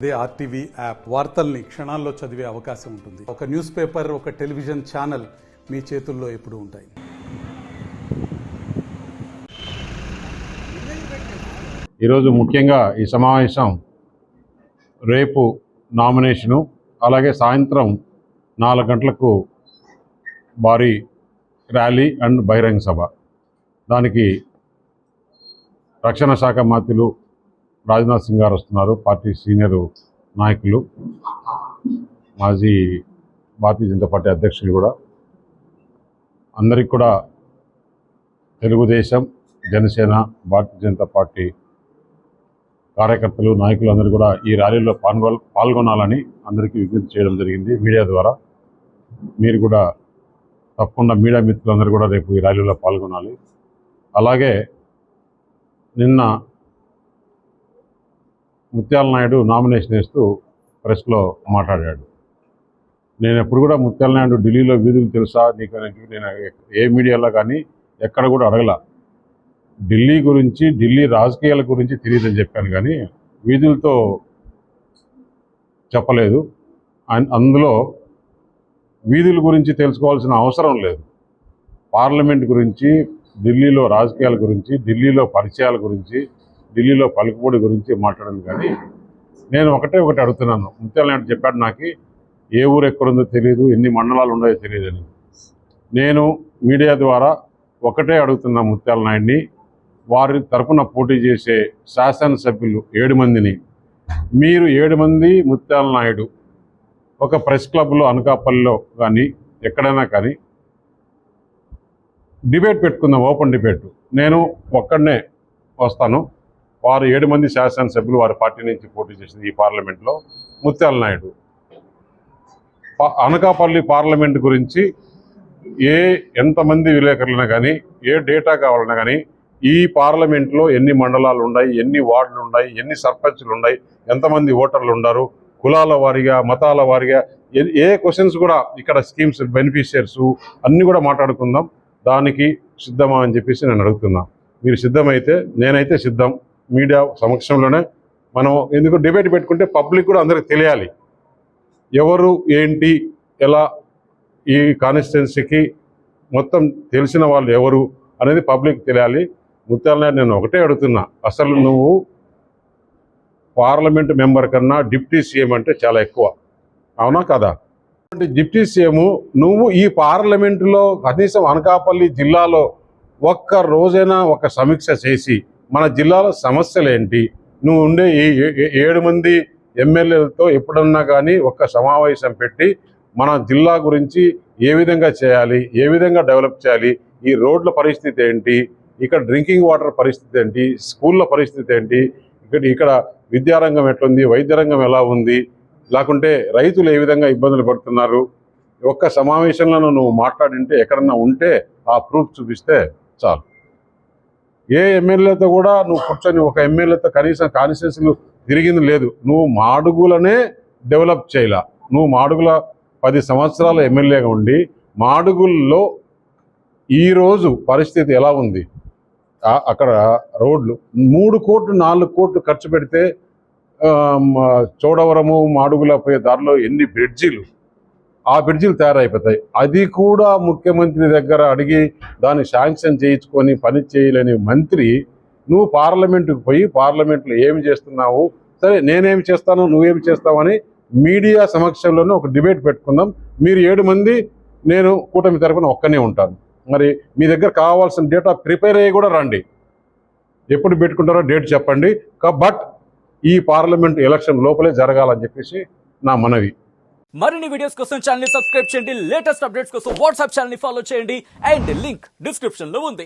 అదే RTV app వార్తల్ని క్షణాల్లో చదివే అవకాశం ఉంటుంది. ఒక న్యూస్ పేపర్, ఒక టెలివిజన్ ఛానల్ మీ చేతుల్లో ఎప్పుడూ ఉంటాయి. ఈరోజు ముఖ్యంగా ఈ సమావేశం రేపు నామినేషను, అలాగే సాయంత్రం 4 గంటలకు భారీ ర్యాలీ అండ్ బహిరంగ సభ. దానికి రక్షణ శాఖ మంత్రులు రాజ్నాథ్ సింగ్ గారు వస్తున్నారు, పార్టీ సీనియర్ నాయకులు, మాజీ భారతీయ జనతా పార్టీ అధ్యక్షులు కూడా. అందరికీ కూడా తెలుగుదేశం, జనసేన, భారతీయ జనతా పార్టీ కార్యకర్తలు, నాయకులు అందరూ కూడా ఈ ర్యాలీలో పాల్గొనాలని అందరికీ విజ్ఞప్తి చేయడం జరిగింది మీడియా ద్వారా. మీరు కూడా తప్పకుండా మీడియా మిత్రులందరూ కూడా రేపు ఈ ర్యాలీలో పాల్గొనాలి. అలాగే నిన్న ముత్యాల నాయుడు నామినేషన్ వేస్తూ ప్రెస్లో మాట్లాడాడు. నేను ఎప్పుడు కూడా ముత్యాల నాయుడు ఢిల్లీలో వీధులు తెలుసా నీకు, నేను ఏ మీడియాలో కానీ ఎక్కడ కూడా అడగల. ఢిల్లీ గురించి, ఢిల్లీ రాజకీయాల గురించి తెలియదని చెప్పాను కానీ వీధులతో చెప్పలేదు. అందులో వీధుల గురించి తెలుసుకోవాల్సిన అవసరం లేదు. పార్లమెంట్ గురించి, ఢిల్లీలో రాజకీయాల గురించి, ఢిల్లీలో పరిచయాల గురించి, ఢిల్లీలో పలుకుబడి గురించి మాట్లాడింది. కానీ నేను ఒకటి అడుగుతున్నాను. ముత్యాల నాయుడు చెప్పాడు నాకు ఏ ఊరు ఎక్కడుందో తెలియదు, ఎన్ని మండలాలు ఉన్నాయో తెలియదని. నేను మీడియా ద్వారా ఒకటే అడుగుతున్నా ముత్యాల నాయుడిని, వారి తరఫున పోటీ చేసే శాసనసభ్యులు 7 మందిని, మీరు 7 మంది ముత్యాల నాయుడు ఒక ప్రెస్ క్లబ్లో అనకాపల్లిలో కానీ ఎక్కడైనా కానీ డిబేట్ పెట్టుకుందాం, ఓపెన్ డిబేట్. నేను ఒక్కడనే వస్తాను, వారు 7 మంది శాసనసభ్యులు వారి పార్టీ నుంచి పోటీ చేసింది ఈ పార్లమెంట్లో. ముత్యాల నాయుడు అనకాపల్లి పార్లమెంట్ గురించి ఎంతమంది విలేకరులైనా కానీ, ఏ డేటా కావాలన్నా కానీ, ఈ పార్లమెంట్లో ఎన్ని మండలాలు ఉన్నాయి, ఎన్ని వార్డులు ఉన్నాయి, ఎన్ని సర్పంచ్లు ఉన్నాయి, ఎంతమంది ఓటర్లు ఉన్నారు, కులాల వారీగా, మతాల వారీగా, ఏ క్వశ్చన్స్ కూడా ఇక్కడ స్కీమ్స్, బెనిఫిషియర్స్ అన్నీ కూడా మాట్లాడుకుందాం. దానికి సిద్ధమా అని చెప్పేసి నేను అడుగుతున్నా. మీరు సిద్ధమైతే నేనైతే సిద్ధం. మీడియా సమక్షంలోనే మనం ఎందుకు డిబేట్ పెట్టుకుంటే పబ్లిక్ కూడా అందరికి తెలియాలి, ఎవరు ఏంటి ఎలా ఈ కాన్స్టిట్యున్సీకి మొత్తం తెలిసిన వాళ్ళు ఎవరు అనేది పబ్లిక్ తెలియాలి. ముత్యాల నాయుడు నేను ఒకటే అడుగుతున్నా, అసలు నువ్వు పార్లమెంట్ మెంబర్ కన్నా డిప్యూటీ సీఎం అంటే చాలా ఎక్కువ, అవునా కదా? డిప్యూటీ సీఎం నువ్వు ఈ పార్లమెంటులో కనీసం అనకాపల్లి జిల్లాలో ఒక్క రోజైనా ఒక సమీక్ష చేసి మన జిల్లాలో సమస్యలు ఏంటి, నువ్వు ఉండే ఈ 7 మంది ఎమ్మెల్యేలతో ఎప్పుడన్నా కానీ ఒక సమావేశం పెట్టి మన జిల్లా గురించి ఏ విధంగా చేయాలి, ఏ విధంగా డెవలప్ చేయాలి, ఈ రోడ్ల పరిస్థితి ఏంటి, ఇక్కడ డ్రింకింగ్ వాటర్ పరిస్థితి ఏంటి, స్కూళ్ళ పరిస్థితి ఏంటి, ఇక్కడ విద్యారంగం ఎట్లుంది, వైద్య రంగం ఎలా ఉంది, లేకుంటే రైతులు ఏ విధంగా ఇబ్బందులు పడుతున్నారు, ఒక్క సమావేశంలో నువ్వు మాట్లాడింటే ఎక్కడన్నా ఉంటే ఆ ప్రూఫ్ చూపిస్తే చాలు. ఏ ఎమ్మెల్యేతో కూడా నువ్వు కూర్చొని ఒక ఎమ్మెల్యేతో కనీసం కాన్స్టిట్యున్సీలు తిరిగింది లేదు. నువ్వు మాడుగులనే డెవలప్ చేయలా. నువ్వు మాడుగుల 10 సంవత్సరాల ఎమ్మెల్యేగా ఉండి మాడుగుల్లో ఈరోజు పరిస్థితి ఎలా ఉంది, అక్కడ రోడ్లు 3 కోట్లు 4 కోట్లు ఖర్చు పెడితే చోడవరము మాడుగుల పోయే దారిలో ఎన్ని బ్రిడ్జిలు, ఆ బ్రిడ్జిలు తయారైపోతాయి. అది కూడా ముఖ్యమంత్రి దగ్గర అడిగి దాన్ని శాంక్షన్ చేయించుకొని పని చేయలేని మంత్రి నువ్వు పార్లమెంటుకు పోయి పార్లమెంట్లో ఏమి చేస్తున్నావు, సరే నేనేమి చేస్తాను నువ్వేమి చేస్తావు అని మీడియా సమక్షంలోనే ఒక డిబేట్ పెట్టుకుందాం. మీరు 7 మంది, నేను కూటమి తరఫున ఒక్కనే ఉంటాను. మరి మీ దగ్గర కావాల్సిన డేటా ప్రిపేర్ అయ్యి కూడా రండి, ఎప్పుడు పెట్టుకుంటారో డేట్ చెప్పండి. బట్ ఈ పార్లమెంట్ ఎలక్షన్ లోపలే జరగాలని చెప్పేసి నా మనవి. మరిన్ని వీడియోస్ కోసం ఛానల్ ని సబ్స్క్రైబ్ చేయండి, లేటెస్ట్ అప్డేట్స్ కోసం వాట్సాప్ ఛానల్ ని ఫాలో చేయండి, అండ్ లింక్ డిస్క్రిప్షన్ లో ఉంది.